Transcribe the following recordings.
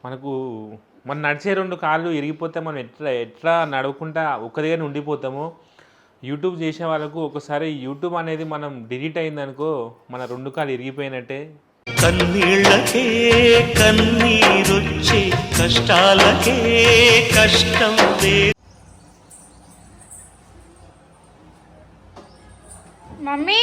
మనకు మనం నడిచే 2 కాళ్ళు ఇరిగిపోతే మనం ఎట్లా ఎట్లా నడవకుండా ఒక్క దగ్గర ఉండిపోతామో, యూట్యూబ్ చేసే వాళ్ళకు ఒకసారి యూట్యూబ్ అనేది మనం డిలీట్ అయిందనుకో మన 2 కాళ్ళు ఇరిగిపోయినట్టే. కన్నీళ్ళకే కన్నీరొచ్చే కష్టాలకే కష్టం మమ్మీ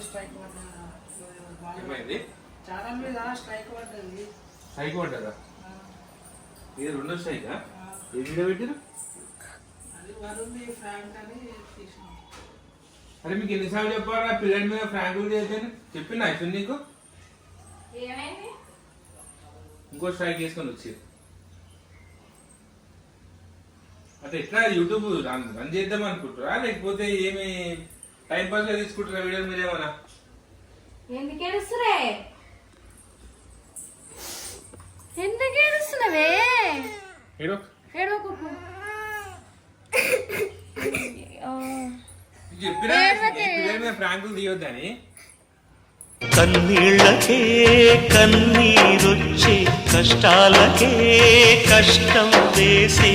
స్ట్రైక్ పడ్డదా? ఇది 2వ స్ట్రైకా? ఏ వీడియో పెట్టిరు? అరే మీకు ఎన్నిసార్లు చెప్పారా పిల్లల మీద ఫ్రాంకులు చేశాను చెప్పింది అయిపోయింది నీకు. ఇంకో స్ట్రైక్ చేసుకొని వచ్చారు అంటే ఎట్లా యూట్యూబ్ రన్ చేద్దాం అనుకుంటారా లేకపోతే ఏమి టైం పాస్ గా తీసుకుంటారా వీడియో మీరేమన్నా? ఎందుకు ఏడుస్తున్నావే? చెప్పినా పిల్లల మీద ఫ్రాంకులు తీయొద్దని. కన్నీళ్ళకే కన్నీరొచ్చే కష్టాలకే కష్టం వేసే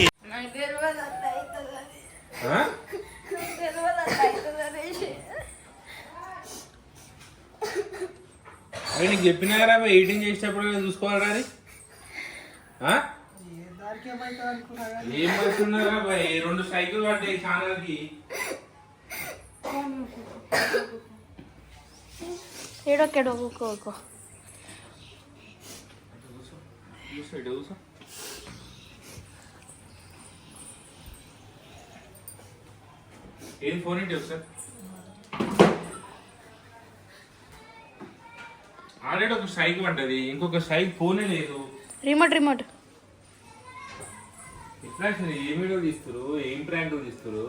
అవి నీకు చెప్పినారా ఎడిటింగ్ చేసేటప్పుడు చూసుకోవాలా అని? ఏం పడుతున్నారా 2 స్ట్రైకులు పడ్డాయి ఛానల్కి. ఏం ఫోన్ ఏంటి సార్? ఆల్రెడీ ఒక స్ట్రైక్ పడ్డది, ఇంకొక స్ట్రైక్ ఫోనే లేదు. రిమోట్ ఎట్లా అసలు ఏం వీడియో తీస్తారు, ఏం ప్రాంకులు తీస్తారు?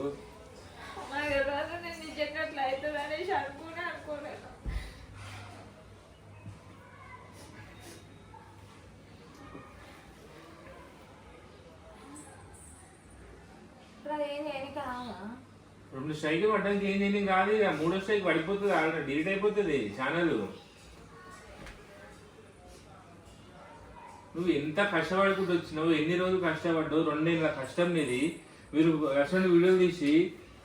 రెండు స్ట్రైక్ పడ్డానికి ఏం చేయలేం కాదు. ఇక 3వ స్ట్రైక్ పడిపోతుంది, ఆల్రెడీ డిలీట్ అయిపోతుంది ఛానల్. నువ్వు ఎంత కష్టపడుకుంటూ వచ్చినావు, ఎన్ని రోజులు కష్టపడ్డావు, 2 ఏళ్ళ కష్టం నీది. మీరు అసలు వీడియోలు తీసి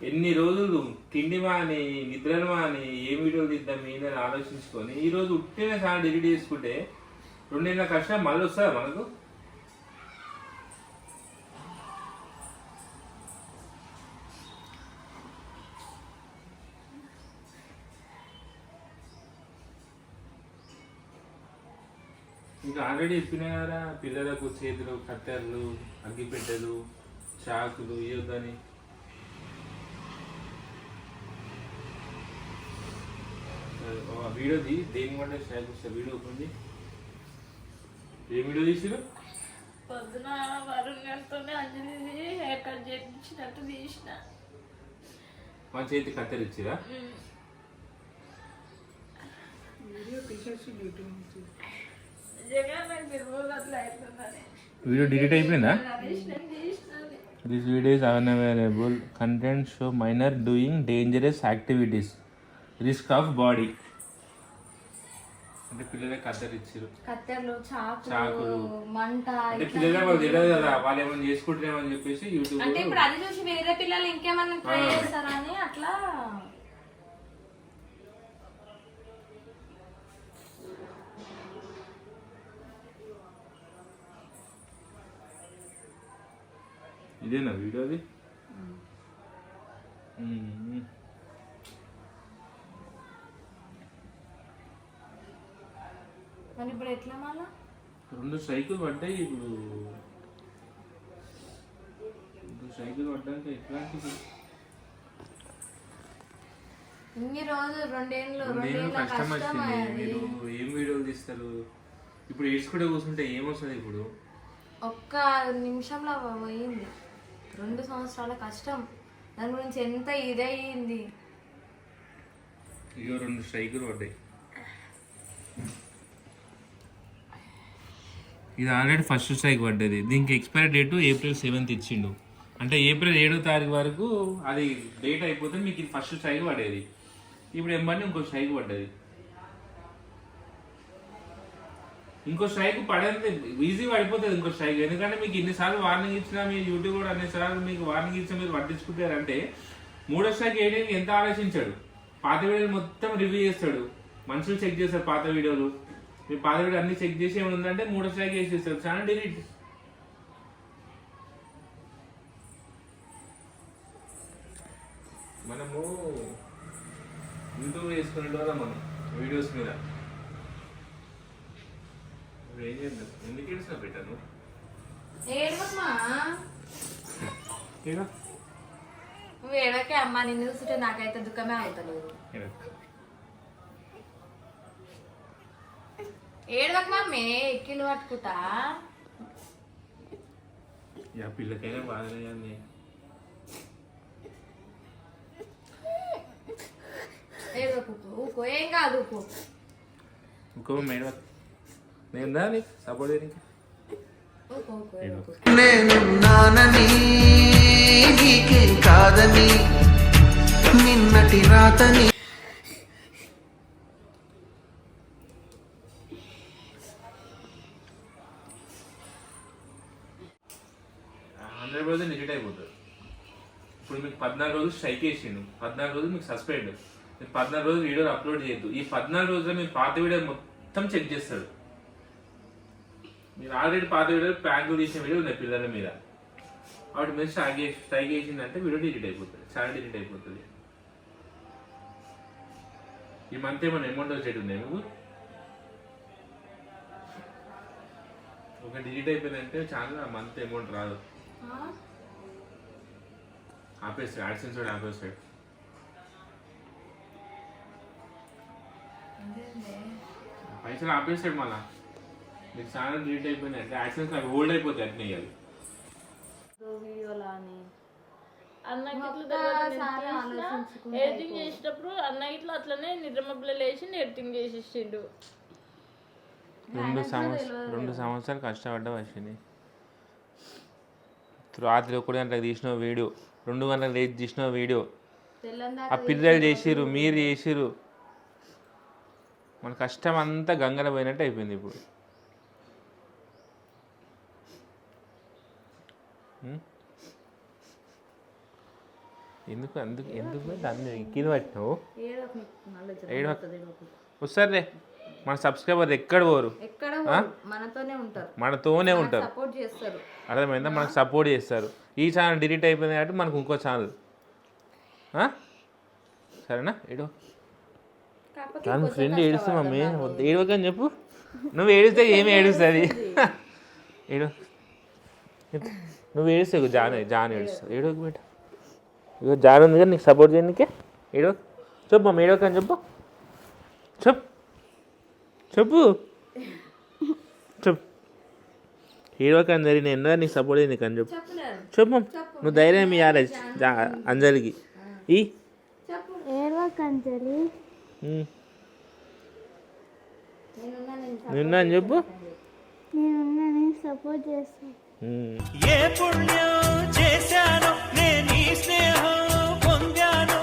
ఎన్ని రోజులు తిండి మాని నిద్రలు మాని ఏ వీడియోలు తీద్దాం ఏందని ఆలోచించుకొని ఈరోజు ఉట్టిన చాలా డిలీట్ చేసుకుంటే 2 ఏళ్ళ కష్టం మళ్ళీ వస్తుందా మనకు? ఇంకా ఆల్రెడీ చెప్పినారా పిల్లలకు చేతులు కత్తెరలు, అగ్గిపెట్టెలు, చాకులు ఇవ్వద్దని. వీడియోది దేని వల్ల స్ట్రైక్ వస్తే వీడియో ఉంది. ఏ వీడియో తీసిరు? పొద్దున వరుణ్ గారితోనే అంజలి హెయిర్ కట్ చేయించినట్టు తీసిన. మా చేతి కత్తెర ఇచ్చిరా? వీడియో డిలీట్ అయిపోయిందా? This video is unavailable. Content show minor doing dangerous activities, risk of body. అంటే పిల్లలకి కత్తెర ఇచ్చారు, కత్తెరలు, చాకులు, మంట. అంటే పిల్లలే వాళ్ళు తెలియదు కదా, వాళ్ళు ఏమైనా చేసుకుంటారేమని చెప్పేసి యూట్యూబ్. అంటే ఇప్పుడు అది చూసి వేరే పిల్లలు ఇంకేమన్నా ట్రై చేస్తారా అని అట్లా. ఇదేనా వీడియో? అది మరి ఇప్పుడు ఎట్లా మళ్ళా 2 స్ట్రైకులు పడ్డాయి. ఇప్పుడు 2 స్ట్రైకులు పడ్డాక ఎట్లాంటిది? ఇన్ని రోజులు 2 ఏళ్ళు కష్టం వచ్చింది. మీరు ఏం వీడియోలు తీస్తారు? ఇప్పుడు ఏడ్చుకుంటే కూర్చుంటే ఏమొస్తుంది? ఇప్పుడు ఒక్క నిమిషంలో పోయింది 2 సంవత్సరాల కష్టం. దాని గురించి ఎంత ఇదయింది. ఇగో 2 స్ట్రైకులు పడ్డాయి. ఇది ఆల్రెడీ ఫస్ట్ స్ట్రైక్ పడ్డది. దీనికి ఎక్స్పైరీ డేటు April 7th ఇచ్చిండు. అంటే April 7వ తారీఖు వరకు అది డేట్ అయిపోతే మీకు ఇది ఫస్ట్ స్ట్రైక్ పడేది. ఇప్పుడు ఎంబడి ఇంకో స్ట్రైక్ పడ్డది. ఇంకో స్ట్రైక్ పడేంత ఈజీ పడిపోతుంది ఇంకో స్ట్రైక్. ఎందుకంటే మీకు ఇన్నిసార్లు వార్నింగ్ ఇచ్చినా, మీ యూట్యూబ్ కూడా అన్నిసార్లు మీకు వార్నింగ్ ఇచ్చినా మీరు పట్టించుకుంటారంటే మూడో స్ట్రైక్ వేయడానికి ఎంత ఆలోచించాడు. పాత వీడియోలు మొత్తం రివ్యూ చేస్తాడు, మనుషులు చెక్ చేస్తారు పాత వీడియోలు. మీ పాత వీడియో అన్ని చెక్ చేసి ఏముందంటే మూడో స్ట్రైక్ వేసేస్తారు, చాలా డిలీట్. మనము యూట్యూబ్ వేసుకునే వాళ్ళం మనం వీడియోస్ మీద. ఏం చేద్దాం, ఎందుకు ఏడుస్తా పెట్టాను నువ్వు ఏడకే అమ్మా, నిన్ను చూస్తుంటే నాకైతే దుఃఖమే అవుతలేదు. ఏడవకు మమ్మీ, ఎక్కిలు పట్టుకుంటా. పిల్లకైనా బాధలేదండి. ఊకో, ఏం కాదు ఊకో. ఇంకో మేడం నేను నీకు సపోర్ట్ చేయడానికి నేనున్నానని నీకేం కాదని నిన్నటి రాతని 100% నెగిట్ అయిపోతుంది. ఇప్పుడు మీకు 14 రోజులు స్ట్రైక్ వేసిండు, 14 రోజులు మీకు సస్పెండ్. మీరు 14 రోజులు వీడియోలు అప్లోడ్ చేయొద్దు. ఈ 14 రోజుల్లో మీరు పాత వీడియో మొత్తం చెక్ చేస్తాడు. మీరు ఆల్రెడీ పాత వీడియో ప్యాంకులు తీసిన వీడియో ఉన్నాయి పిల్లల మీద, వాటి మీద స్ట్రైక్ వేసిందంటే వీడియో డిలీట్ అయిపోతుంది, చాలా డిలీట్ అయిపోతుంది. ఈ మంత్ ఏమైనా అమౌంట్ వచ్చేటి ఉన్నాయి మీకు? ఒక డిలీట్ అయిపోయిందంటే చాలా మంత్ అమౌంట్ రాదు. ఆపేస్తాడు, యాడ్సెన్స్ కూడా ఆపేస్తాడు. పైసలు ఆపేస్తాడు మళ్ళా. మీకు చాలా డిలీట్ అయిపోయింది అంటే యాక్సిడెంట్స్ అవి హోల్డ్ అయిపోతాయి అట్నే. అవి ఎడిటింగ్ చేసేటప్పుడు అన్న ఇట్లా అట్లనే నిద్రమబ్బులు లేచి ఎడిటింగ్ చేసేసిండు. 2 సంవత్సరాలు కష్టపడ్డా వచ్చింది. రాత్రి 1 గంటలకు తీసిన వీడియో, 2 గంటలకు లేచి తీసిన వీడియో, ఆ పిల్లలు చేసిర్రు, మీరు చేసిర్రు. మన కష్టం అంతా గంగల పోయినట్టు అయిపోయింది ఇప్పుడు. ఎందుకు దాన్ని ఎక్కిది పట్టినావు? వస్తారులే, మన సబ్స్క్రైబర్ ఎక్కడ పోరు, మనతోనే ఉంటారు. అర్థమైందా? మనకు సపోర్ట్ చేస్తారు. ఈ ఛానల్ డిలీట్ అయిపోయింది కాబట్టి మనకు ఇంకో ఛానల్. సరేనా? కానీ ఫ్రెండ్ ఏడుస్తా మమ్మీ, ఏడవకని చెప్పు. నువ్వు ఏడిస్తే ఏమి ఏడుస్తుంది? నువ్వు ఏడిస్తే జాన్ ఏడుస్తావు. ఏడవకు బేట, ఇగో జాన్ ఉంది కానీ నీకు సపోర్ట్ చేయడానికే. ఏడవ చెప్పు మమ్మీ, ఏడవకని చెప్పు. చెప్పు ఏడవకని జరిగి నేను నీకు సపోర్ట్ చేయడానికి అని చెప్పు. చెప్పు నువ్వు ధైర్యం ఇవ్వాలి అంజలికి. నిన్న అని చెప్పు. సపోర్ట్ చేస్తాను. ఏ పుణ్యం చేశాను నేను ఈ స్నేహం పొందాను.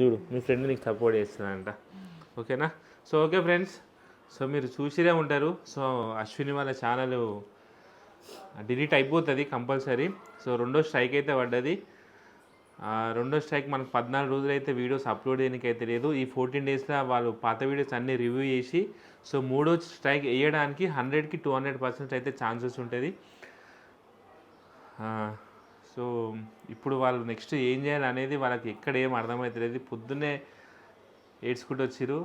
చూడు, మీ ఫ్రెండ్ నీకు సపోర్ట్ చేస్తున్నానంట. ఓకేనా? సో ఓకే ఫ్రెండ్స్, సో మీరు చూసిరే ఉంటారు. సో అశ్విని వాళ్ళ ఛానల్ డిలీట్ అయిపోతుంది కంపల్సరీ. సో 2వ స్ట్రైక్ అయితే పడ్డది. 2వ స్ట్రైక్ మనకు 14 రోజులు అయితే వీడియోస్ అప్లోడ్ చేయడానికి అయితే లేదు. ఈ 14 డేస్లో వాళ్ళు పాత వీడియోస్ అన్నీ రివ్యూ చేసి, సో 3వ స్ట్రైక్ వేయడానికి 100కి 200% అయితే ఛాన్సెస్ ఉంటుంది. సో ఇప్పుడు వాళ్ళు నెక్స్ట్ ఏం చేయాలి అనేది వాళ్ళకి ఎక్కడ ఏం అర్థమవుతలేదు. పొద్దున్నే ఏడ్చుకుంటూ వచ్చిర్రు.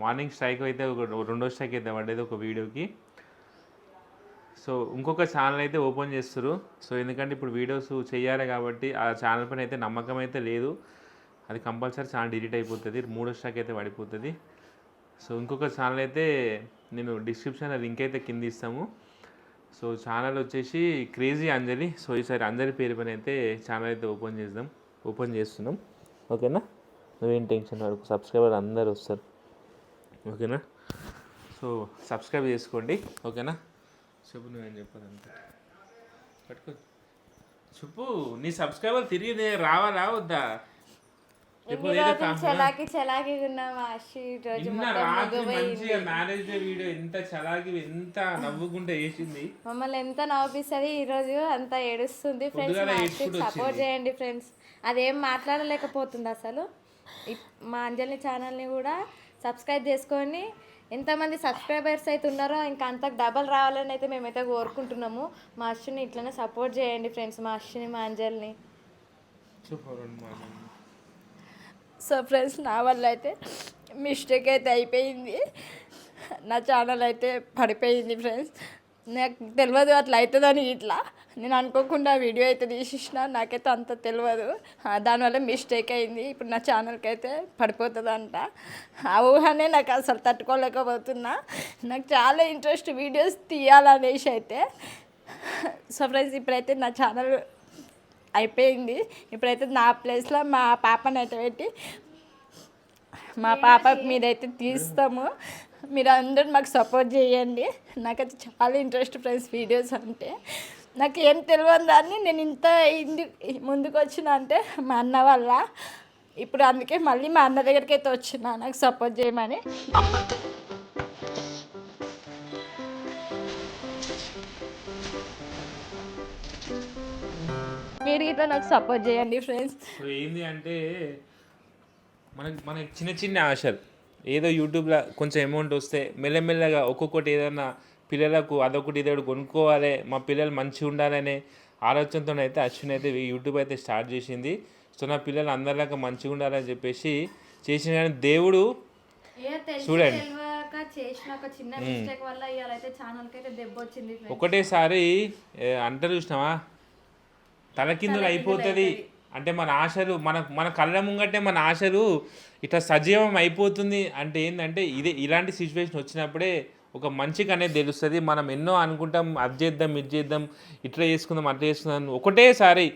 మార్నింగ్ స్ట్రైక్ అయితే 2వ స్ట్రైక్ అయితే పడ్డది ఒక వీడియోకి. సో ఇంకొక ఛానల్ అయితే ఓపెన్ చేస్తారు. సో ఎందుకంటే ఇప్పుడు వీడియోస్ చేయాలి కాబట్టి ఆ ఛానల్ పైన అయితే నమ్మకం అయితే లేదు. అది కంపల్సరీ ఛానల్ డిలీట్ అయిపోతుంది, 3వ స్ట్రైక్ అయితే పడిపోతుంది. సో ఇంకొక ఛానల్ అయితే నేను డిస్క్రిప్షన్లో లింక్ అయితే కింద ఇస్తాము. సో ఛానల్ వచ్చేసి క్రేజీ అంజలి. సో ఈసారి అంజలి పేరు పైన అయితే ఛానల్ అయితే ఓపెన్ చేస్తున్నాం. ఓకేనా? నువ్వేం టెన్షన్ వరకు సబ్స్క్రైబర్ అందరు వస్తారు. ఓకేనా? సో సబ్స్క్రైబ్ చేసుకోండి. ఓకేనా? చెప్పు, నువ్వేం చెప్పాలంటే పట్టుకో చెప్పు. నీ సబ్స్క్రైబర్ తిరిగి రావాలా వద్దా? లేకపోతే ఏదో చలాకి ఉన్నాం రోజు నిన్న రాత్రి మంచిగా మ్యారేజ్ డే వీడియో ఎంత చలాకి ఎంత నవ్వుకుంటే వేసింది మమ్మల్ని ఎంత నవ్విస్తుంది ఈ రోజు అంత ఏడుస్తుంది ఫ్రెండ్స్. పొద్దుగాల మా ఏడ్చుకుంటూ అశ్వికి సపోర్ట్ చేయండి ఫ్రెండ్స్. అదేం మాట్లాడలేకపోతుంది అసలు. మా అంజలి ఛానల్ని కూడా సబ్స్క్రైబ్ చేసుకొని ఎంతమంది సబ్స్క్రైబర్స్ అయితే ఉన్నారో ఇంకా అంత డబల్ రావాలని అయితే మేమైతే కోరుకుంటున్నాము. మా అశ్విని ఇట్లనే సపోర్ట్ చేయండి ఫ్రెండ్స్, మా అశ్విని మా అంజలిని. సో ఫ్రెండ్స్, నా వల్ల అయితే మిస్టేక్ అయితే అయిపోయింది. నా ఛానల్ అయితే పడిపోయింది ఫ్రెండ్స్. నాకు తెలియదు అట్లా అవుతుందని. ఇట్లా నేను అనుకోకుండా వీడియో అయితే తీసేసిన, నాకైతే అంత తెలియదు. దానివల్ల మిస్టేక్ అయింది. ఇప్పుడు నా ఛానల్కి అయితే పడిపోతుందంట. ఆ ఊహనే నాకు అసలు తట్టుకోలేకపోతున్నా. నాకు చాలా ఇంట్రెస్ట్ వీడియోస్ తీయాలనేసి అయితే. సో ఫ్రెండ్స్, ఇప్పుడైతే నా ఛానల్ అయిపోయింది. ఇప్పుడైతే నా ప్లేస్లో మా పాపని అయితే పెట్టి మా పాప మీదైతే తీస్తాము. మీరు అందరూ మాకు సపోర్ట్ చేయండి. నాకైతే చాలా ఇంట్రెస్ట్ ఫ్రెండ్స్ వీడియోస్ అంటే. నాకు ఏం తెలియని దాన్ని నేను ఇంత ముందుకు వచ్చిన అంటే మా అన్న వల్ల. ఇప్పుడు అందుకే మళ్ళీ మా అన్న దగ్గరికి అయితే వచ్చిన నాకు సపోర్ట్ చేయమని. మీరు ఇట్లా నాకు సపోర్ట్ చేయండి ఫ్రెండ్స్. ఏంది అంటే మనకి చిన్న చిన్న ఆశలు, ఏదో యూట్యూబ్లో కొంచెం అమౌంట్ వస్తే మెల్లమెల్లగా ఒక్కొక్కటి ఏదైనా పిల్లలకు అదొకటి ఇదొకటి కొనుక్కోవాలి, మా పిల్లలు మంచిగా ఉండాలనే ఆలోచనతో అయితే అశ్విన్ అయితే యూట్యూబ్ అయితే స్టార్ట్ చేసింది. సో నా పిల్లలు అందరిలాగా మంచిగా ఉండాలని చెప్పేసి చేసిన. కానీ దేవుడు చూడండి ఒకటేసారి అంటారు చూసినావా, తలకిందులు అయిపోతుంది అంటే మన ఆశలు మన కళ్ళ ముంగటే మన ఆశలు ఇట్లా సజీవం అయిపోతుంది అంటే ఏంటంటే ఇలాంటి సిచ్యువేషన్ వచ్చినప్పుడే ఒక మంచిగా అనేది తెలుస్తుంది. మనం ఎన్నో అనుకుంటాం, అది చేద్దాం ఇది చేద్దాం ఇట్లా చేసుకుందాం అట్లా చేసుకుందాం, ఒకటేసారి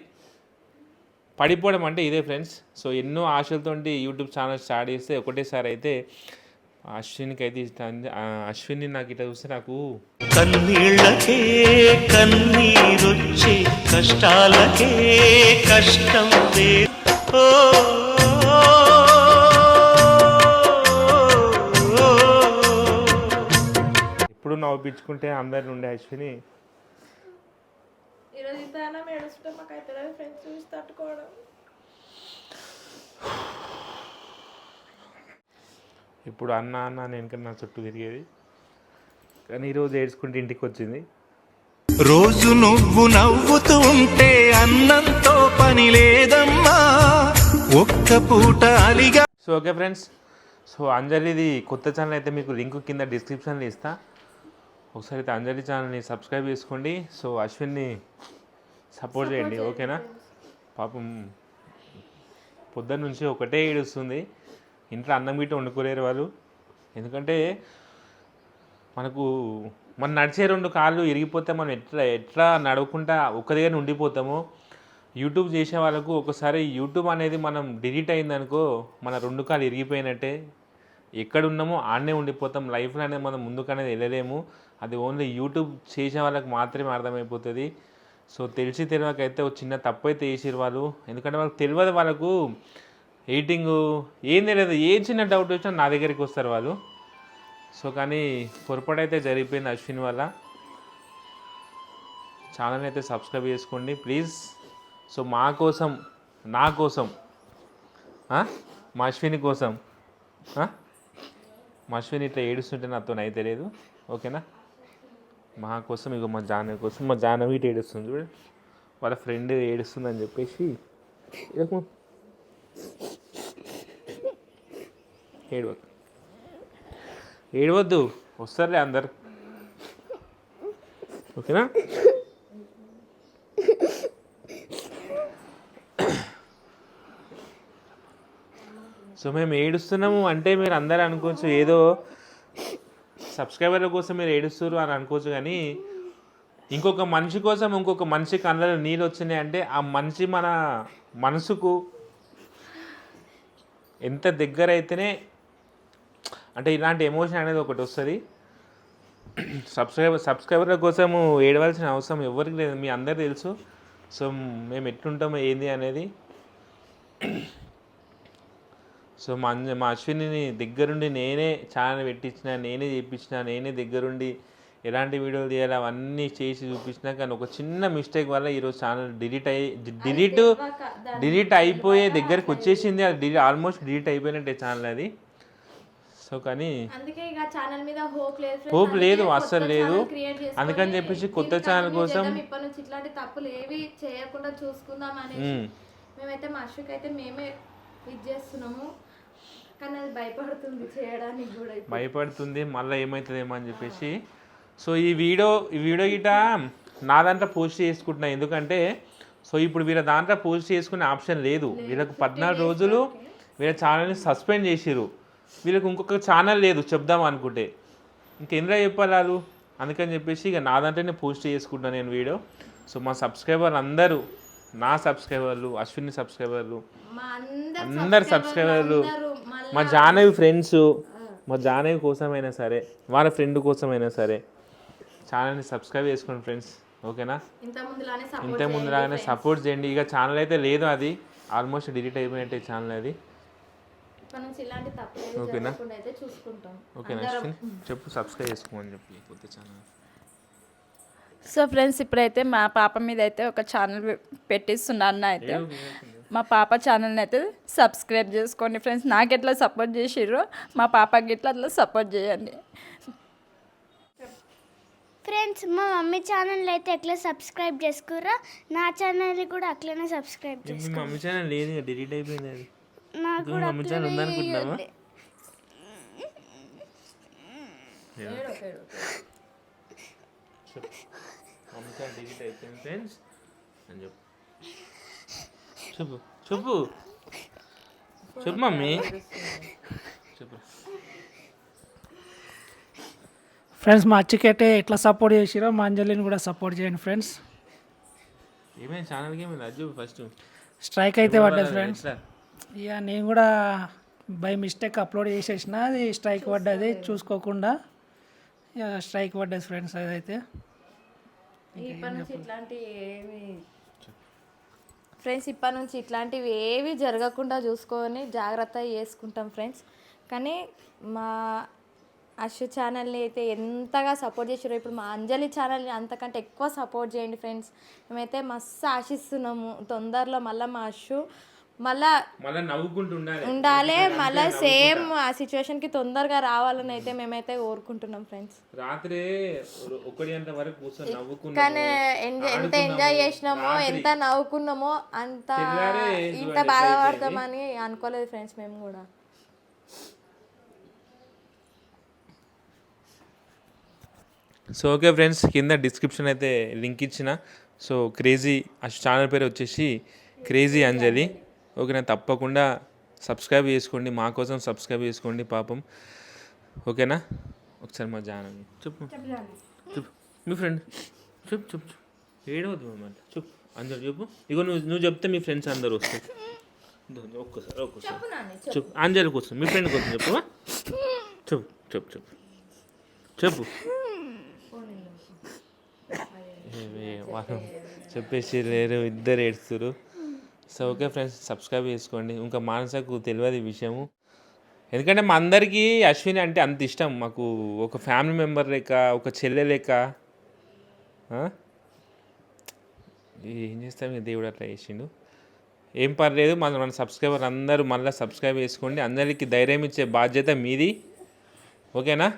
పడిపోవడం అంటే ఇదే ఫ్రెండ్స్. సో ఎన్నో ఆశలతో యూట్యూబ్ ఛానల్ స్టార్ట్ చేస్తే ఒకటేసారి అయితే అశ్విన్కి అయితే అశ్విన్ని నాకు ఇట్లా చూస్తే నాకు కన్నీళ్ళకే కన్నీరొచ్చే కష్టాలకే కష్టం ఎప్పుడు నవ్వించుకుంటే అందరు ఉండే అశ్విని ఈరోజు ఇంతగానో ఏడుస్తుంటే మాకైతే ఫ్రెండ్స్ చూసి తట్టుకోవడం. ఇప్పుడు అన్న నేను నా చుట్టూ తిరిగేది, కానీ ఈరోజు ఏడ్చుకుంటే ఇంటికి వచ్చింది. రోజు నువ్వు నవ్వుతూ ఉంటే అన్నంతో పని లేదమ్మా, ఒక్క పూట అలిగా. సో ఓకే ఫ్రెండ్స్, సో అంజలిది కొత్త ఛానల్ అయితే మీకు లింక్ కింద డిస్క్రిప్షన్లో ఇస్తా. ఒకసారి అయితే అంజలి ఛానల్ని సబ్స్క్రైబ్ చేసుకోండి. సో అశ్విన్ని సపోర్ట్ చేయండి, ఓకేనా? పాపం పొద్దున్న నుంచి ఒకటే ఏడుస్తుంది. ఇంట్లో అన్నం గిట్ట వండుకోలేరు వాళ్ళు. ఎందుకంటే మన నడిచే 2 కాళ్ళు ఇరిగిపోతే మనం ఎట్లా నడవకుండా ఒక్క దగ్గర ఉండిపోతామో, యూట్యూబ్ చేసే వాళ్ళకు ఒకసారి యూట్యూబ్ అనేది మనం డిలీట్ అయిందనుకో మన 2 కాళ్ళు ఇరిగిపోయినట్టే. ఎక్కడున్నామో ఆడనే ఉండిపోతాం. లైఫ్లో అనేది మనం ముందుకనేది వెళ్ళలేము. అది ఓన్లీ యూట్యూబ్ చేసే వాళ్ళకి మాత్రమే అర్థమైపోతుంది. సో తెలిసి తెలియకైతే ఒక చిన్న తప్పు అయితే చేసారు వాళ్ళు. ఎందుకంటే వాళ్ళకి తెలియదు, వాళ్ళకు ఎడిటింగ్ ఏం తెలియదు. ఏ చిన్న డౌట్ వచ్చినా నా దగ్గరికి వస్తారు వాళ్ళు. సో కానీ పొరపాటు అయితే జరిగిపోయింది అశ్విన్ వల్ల. ఛానల్ అయితే సబ్స్క్రైబ్ చేసుకోండి ప్లీజ్. సో మా కోసం, నా కోసం, మా అశ్విని కోసం, మా అశ్విని ఇట్లా ఏడుస్తుంటే నాతో అయితే లేదు, ఓకేనా? మా కోసం, ఇక మా జాహ్నవి కోసం. మా జాహ్నవి ఇటు ఏడుస్తుంది చూడు, వాళ్ళ ఫ్రెండ్ ఏడుస్తుందని చెప్పేసి ఏడవద్దు, వస్తారులే అందరు, ఓకేనా? సో మేము ఏడుస్తున్నాము అంటే మీరు అందరూ అనుకోవచ్చు ఏదో సబ్స్క్రైబర్ల కోసం మీరు ఏడుస్తారు అని అనుకోవచ్చు. కానీ ఇంకొక మనిషి కోసం ఇంకొక మనిషి కళ్ళలో నీళ్ళు వచ్చినాయి అంటే ఆ మనిషి మన మనసుకు ఎంత దగ్గర అయితేనే అంటే ఇలాంటి ఎమోషన్ అనేది ఒకటి వస్తుంది. సబ్స్క్రైబర్ల కోసము ఏడవలసిన అవసరం ఎవరికి లేదు, మీ అందరు తెలుసు. సో మేము ఎట్లుంటామో ఏంది అనేది. సో మా అశ్విని దగ్గరుండి నేనే ఛానల్ పెట్టించిన, నేనే చేయించిన, నేనే దగ్గరుండి ఎలాంటి వీడియోలు తీయాలి అవన్నీ చేసి చూపించిన. కానీ ఒక చిన్న మిస్టేక్ వల్ల ఈరోజు ఛానల్ డిలీట్ అయిపోయే దగ్గరికి వచ్చేసింది. అది ఆల్మోస్ట్ డిలీట్ అయిపోయినట్టే ఛానల్ అది. సో కానీ హోప్ లేదు, అస్సలు లేదు. అందుకని చెప్పేసి కొత్త ఛానల్ కోసం ఇప్పటి నుంచి ఇట్లాంటి తప్పులు ఏవి చేయకుండా చూసుకుందాం అనేసి మేమైతే మా అశ్వికి అయితే మేమే ఇది చేస్తున్నాము. కానీ అది భయపడుతుంది చేయడానికి కూడా, భయపడుతుంది మళ్ళీ ఏమవుతుందేమో అని చెప్పేసి. సో ఈ వీడియో గిట నా దాంట్లో పోస్ట్ చేసుకుంటున్నా. ఎందుకంటే సో ఇప్పుడు వీళ్ళ దాంట్లో పోస్ట్ చేసుకునే ఆప్షన్ లేదు. వీళ్ళకు 14 రోజులు వీళ్ళ ఛానల్ని సస్పెండ్ చేసిర్రు. వీళ్ళకి ఇంకొక ఛానల్ లేదు చెప్దాం అనుకుంటే, ఇంకెందులో చెప్పాలి వాళ్ళు. అందుకని చెప్పేసి ఇక నా దాంట్లోనే పోస్ట్ చేసుకుంటాను నేను వీడియో. సో మా సబ్స్క్రైబర్లు అందరూ, నా సబ్స్క్రైబర్లు, అశ్విని సబ్స్క్రైబర్లు, అందరు సబ్స్క్రైబర్లు, మా జాహ్నవి ఫ్రెండ్స్, మా జాహ్నవి కోసమైనా సరే, వాళ్ళ ఫ్రెండ్ కోసమైనా సరే ఛానల్ని సబ్స్క్రైబ్ చేసుకోండి ఫ్రెండ్స్. ఓకేనా? ఇంత ముందులాగానే సపోర్ట్ చేయండి. ఇక ఛానల్ అయితే లేదు, అది ఆల్మోస్ట్ డిలీట్ అయిపోయినట్టే ఛానల్ అది. ఓకేనా? ఓకేనా అశ్విన్ చెప్పు, సబ్స్క్రైబ్ చేసుకోమని చెప్పి కొత్త ఛానల్. సో ఫ్రెండ్స్ ఇప్పుడైతే మా పాప మీద అయితే ఒక ఛానల్ పెట్టిస్తున్నాను. అయితే మా పాప ఛానల్ని అయితే సబ్స్క్రైబ్ చేసుకోండి ఫ్రెండ్స్. నాకు ఎట్లా సపోర్ట్ చేసిర్రో మా పాపకి ఇట్లా అట్లా సపోర్ట్ చేయండి ఫ్రెండ్స్. మా మమ్మీ ఛానల్ అయితే ఎట్లా సబ్స్క్రైబ్ చేసుకుర్రా, నా ఛానల్ కూడా అట్లనే సబ్స్క్రైబ్ చేసుకో. మమ్మీ ఛానల్ లేదు, డిలీట్ అయిపోయింది అది. నాకు మమ్మీ ఛానల్ ఉందనుకుంటున్నావా? మమ్మీ ఛానల్ డిలీట్ అయిపోయింది ఫ్రెండ్స్ అని చెప్పు. చెప్పు చెప్పు చెప్పు మమ్మీ చెప్పు. ఫ్రెండ్స్ మా అచ్చికైతే ఎట్లా సపోర్ట్ చేసిరో మా అంజలిని కూడా సపోర్ట్ చేయండి ఫ్రెండ్స్. ఏమైంది ఛానల్కి? ఏమైంది అజ్జు? ఫస్ట్ స్ట్రైక్ అయితే పడ్డది ఫ్రెండ్స్. ఇక నేను కూడా బై మిస్టేక్ అప్లోడ్ చేసేసిన, అది స్ట్రైక్ పడ్డది చూసుకోకుండా. ఇక స్ట్రైక్ పడ్డది ఫ్రెండ్స్. అదైతే ఇప్పటి నుంచి ఇట్లాంటివి ఏవి జరగకుండా చూసుకొని జాగ్రత్త చేసుకుంటాం ఫ్రెండ్స్. కానీ మా అశ్వ ఛానల్ని అయితే ఎంతగా సపోర్ట్ చేసారో, ఇప్పుడు మా అంజలి ఛానల్ని అంతకంటే ఎక్కువ సపోర్ట్ చేయండి ఫ్రెండ్స్. మేమైతే మస్తు ఆశిస్తున్నాము తొందరలో మళ్ళీ మా అశ్వ మళ్ళా నవ్వుకుంటూ ఉండాలి, మళ్ళీ సేమ్ ఆ సిచ్యువేషన్కి తొందరగా రావాలని అయితే మేమైతే కోరుకుంటున్నాం ఫ్రెండ్స్. రాత్రి 1 గంట వరకు కూర్చొని నవ్వుకున్నాము. కానీ ఎంత ఎంజాయ్ చేసినామో, ఎంత నవ్వుకున్నామో, అంత ఇంత బాధపడతామని అనుకోలేదు ఫ్రెండ్స్ మేము కూడా. సో ఓకే ఫ్రెండ్స్, కింద డిస్క్రిప్షన్ అయితే లింక్ ఇచ్చిన. సో క్రేజీ ఆ ఛానల్ పేరు వచ్చేసి క్రేజీ అంజలి. ఓకేనా? తప్పకుండా సబ్స్క్రైబ్ చేసుకోండి, మా కోసం సబ్స్క్రైబ్ చేసుకోండి పాపం. ఓకేనా? ఒకసారి మా జానవి చెప్పు చెప్పు, మీ ఫ్రెండ్ చెప్పు చెప్పు ఏడవద్దు అన్నమాట. చెప్పు అందరు చెప్పు. ఇగో నువ్వు చెప్తే మీ ఫ్రెండ్స్ అందరు వస్తారు. ఒక్కసారి చెప్పు. అంజలి కోసం, మీ ఫ్రెండ్ కోసం చెప్పు. చెప్పు చెప్పు చెప్పు చెప్పు. చెప్పేసి లేరు, ఇద్దరు ఏడుస్తారు. సో ఓకే ఫ్రెండ్స్, సబ్స్క్రైబ్ చేసుకోండి. ఇంకా మానసకు తెలియదు ఈ విషయము, ఎందుకంటే మా అందరికీ అశ్విని అంటే అంత ఇష్టం. మాకు ఒక ఫ్యామిలీ మెంబర్ లెక్క, ఒక చెల్లె లెక్క. ఏం చేస్తాం, దేవుడు అట్లా చేసిండు. ఏం పర్లేదు, మన సబ్స్క్రైబర్ అందరూ మళ్ళీ సబ్స్క్రైబ్ చేసుకోండి. అందరికీ ధైర్యం ఇచ్చే బాధ్యత మీది. ఓకేనా?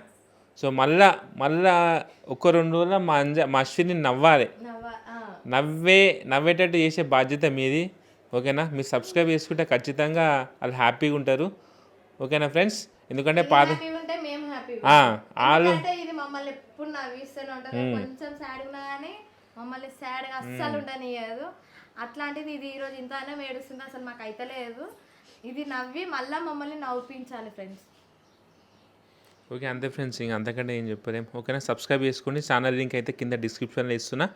సో మళ్ళా 1-2 రోజుల మా అశ్విని నవ్వేటట్టు చేసే బాధ్యత మీది. ఓకేనా? మీరు సబ్స్క్రైబ్ చేసుకుంటే ఖచ్చితంగా వాళ్ళు హ్యాపీగా ఉంటారు. ఓకేనా ఫ్రెండ్స్? ఎందుకంటే వాళ్ళు మమ్మల్ని ఎప్పుడు నవ్విస్తూనే ఉంటారు. కొంచెం సాడ్ ఉన్నా కానీ మమ్మల్ని సాడ్గా అస్సలు ఉండనియదు. అట్లాంటిది ఇది ఈరోజు ఇంతనే ఏడుస్తుంది, అసలు మాకు అయితే లేదు. ఇది నవ్వి మళ్ళీ మమ్మల్ని నవ్వించాలి ఫ్రెండ్స్. ఓకే అంతే ఫ్రెండ్స్, ఇంకా అంతకంటే ఏం చెప్పలేం. ఓకేనా? సబ్స్క్రైబ్ చేసుకోండి. ఛానల్ లింక్ అయితే కింద డిస్క్రిప్షన్లో ఇస్తున్నా.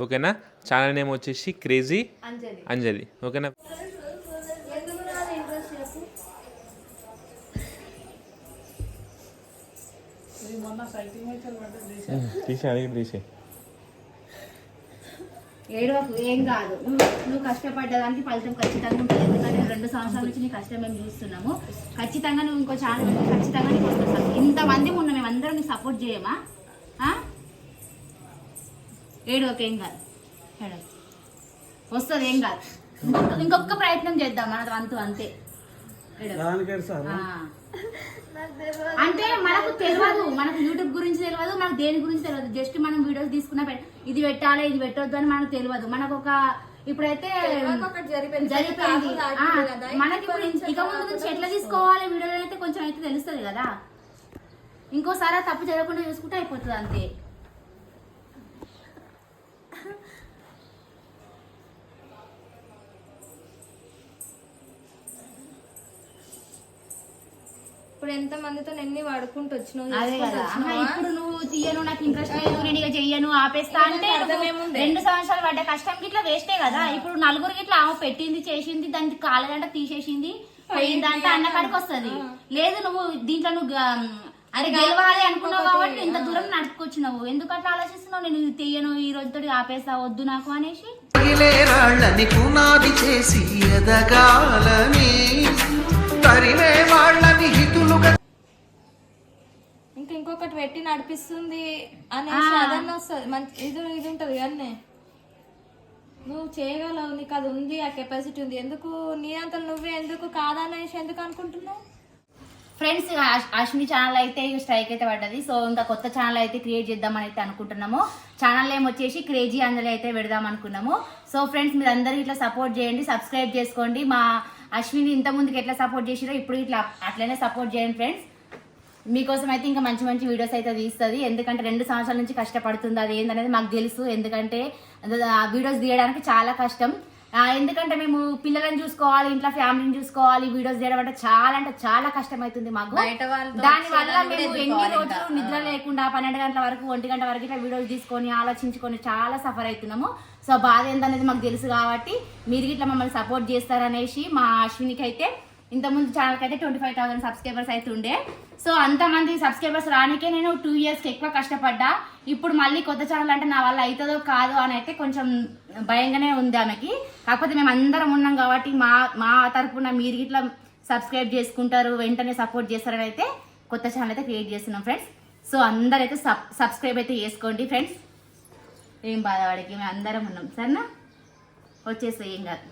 ఓకేనా? ఛానల్ నేమ్ వచ్చేసి క్రేజీ అంజలి. ఓకేనా? ఏం కాదు, నువ్వు కష్టపడ్డదానికి ఫలితం ఖచ్చితంగా ఉంటుంది. ఎందుకంటే 2 సంవత్సరాల నుంచి నీ కష్టం మేము చూస్తున్నాము. ఖచ్చితంగా నువ్వు ఇంకో ఛానల్ పెట్టి ఖచ్చితంగా నీకు వస్తుంది. ఇంతమంది ఉన్న మేమందరం నీకు సపోర్ట్ చేయమా? ఏడు ఓకే ఏం కాదు, వస్తుంది ఏం కాదు. ఇంకొక ప్రయత్నం చేద్దాం మన వంతు అంతే. అంటే మనకు తెలియదు, మనకు యూట్యూబ్ గురించి తెలియదు, మనకు దేని గురించి తెలియదు. జస్ట్ మనం వీడియోస్ తీసుకున్న ఇది పెట్టాలి ఇది పెట్టొద్దు అని మనకు తెలియదు. మనకు ఒక ఇప్పుడైతే జరిగిపోయింది మనకి. ఇప్పుడు ఇక ముందు నుంచి ఎట్లా తీసుకోవాలి వీడియోలు అయితే కొంచెం అయితే తెలుస్తుంది కదా. ఇంకోసారి తప్పు జరగకుండా చూసుకుంటే అయిపోతుంది అంతే. ఇప్పుడు ఎంత మందితో ఎన్ని వాడుకుంటూ వచ్చినావు. అదే కదా, ఇప్పుడు నువ్వు తీయను నాకు ఇంట్రెస్ట్ లేదు నేను ఇక చెయ్యను ఆపేస్తా అంటే 2 సంవత్సరాలు పడ్డ కష్టం గిట్లా వేస్టే కదా. ఇప్పుడు నలుగురికి ఇట్లా ఆమె పెట్టింది చేసింది దానికి కాలేదంట తీసేసింది పోయిందంటే అన్న కాడికి వస్తుంది. లేదు నువ్వు దీంట్లో నువ్వు అది గెలవాలి అనుకున్నావు కాబట్టి ఇంత దూరం నడుచుకొచ్చినావు. ఎందుకు అట్లా ఆలోచిస్తున్నావు? నేను ఇది తీయను ఈ రోజుతో ఆపేస్తా వద్దు నాకు అనేసి రాళ్ళని పునాది చేసి ఎదగాలని తరిమే వాళ్ళని హితులుగా ఇంకొకటి పెట్టి నడిపిస్తుంది అనేసి అదన్నా వస్తుంది. మంచి ఇది ఉంటుంది కానీ నువ్వు చేయగలవు, నీకు అది ఉంది, ఆ కెపాసిటీ ఉంది. ఎందుకు నీ అంతలు నువ్వే ఎందుకు కాదనేసి ఎందుకు అనుకుంటున్నావు? ఫ్రెండ్స్ అశ్విని ఛానల్ అయితే స్ట్రైక్ అయితే పడ్డది. సో ఇంకా కొత్త ఛానల్ అయితే క్రియేట్ చేద్దామని అయితే అనుకుంటున్నాము. ఛానల్ నేమ్ వచ్చేసి క్రేజీ అంజలి అయితే పెడదాం అనుకున్నాము. సో ఫ్రెండ్స్ మీరు అందరూ ఇట్లా సపోర్ట్ చేయండి, సబ్స్క్రైబ్ చేసుకోండి. మా అశ్విని ఇంత ముందుకు ఎట్లా సపోర్ట్ చేసిరో ఇప్పుడు ఇట్లా అట్లనే సపోర్ట్ చేయండి ఫ్రెండ్స్. మీకోసం అయితే ఇంకా మంచి మంచి వీడియోస్ అయితే తీస్తుంది. ఎందుకంటే 2 సంవత్సరాల నుంచి కష్టపడుతుంది. అది ఏందనేది మాకు తెలుసు. ఎందుకంటే వీడియోస్ తీయడానికి చాలా కష్టం. ఎందుకంటే మేము పిల్లలను చూసుకోవాలి, ఇంట్లో ఫ్యామిలీని చూసుకోవాలి, వీడియోస్ చేయడం అంటే చాలా కష్టం అవుతుంది మాకు. దానివల్ల మేము ఎన్ని రోజులు నిద్ర లేకుండా 12 గంటల వరకు 1 గంట వరకు ఇట్లా వీడియోస్ తీసుకొని ఆలోచించుకొని చాలా సఫర్ అవుతున్నాము. సో బాధ ఏందనేది మాకు తెలుసు కాబట్టి మీరు ఇట్లా మమ్మల్ని సపోర్ట్ చేస్తారనేసి మా అశ్వినికి అయితే ఇంతకుముందు ఛానల్కి అయితే 25,000 సబ్స్క్రైబర్స్ అయితే ఉండే. సో అంతమంది సబ్స్క్రైబర్స్ రానికే నేను 2 ఇయర్స్కి ఎక్కువ కష్టపడ్డా. ఇప్పుడు మళ్ళీ కొత్త ఛానల్ అంటే నా వల్ల అవుతుందో కాదో అని అయితే కొంచెం భయంగానే ఉంది ఆమెకి. కాకపోతే మేము అందరం ఉన్నాం కాబట్టి మా తరపున మీరు ఇట్లా సబ్స్క్రైబ్ చేసుకుంటారు, వెంటనే సపోర్ట్ చేస్తారని అయితే కొత్త ఛానల్ అయితే క్రియేట్ చేస్తున్నాం ఫ్రెండ్స్. సో అందరైతే సబ్స్క్రైబ్ అయితే చేసుకోండి ఫ్రెండ్స్. ఏం బాధపడకి మేము అందరం ఉన్నాం సరేనా, వచ్చేస్తాయి ఏం కాదు.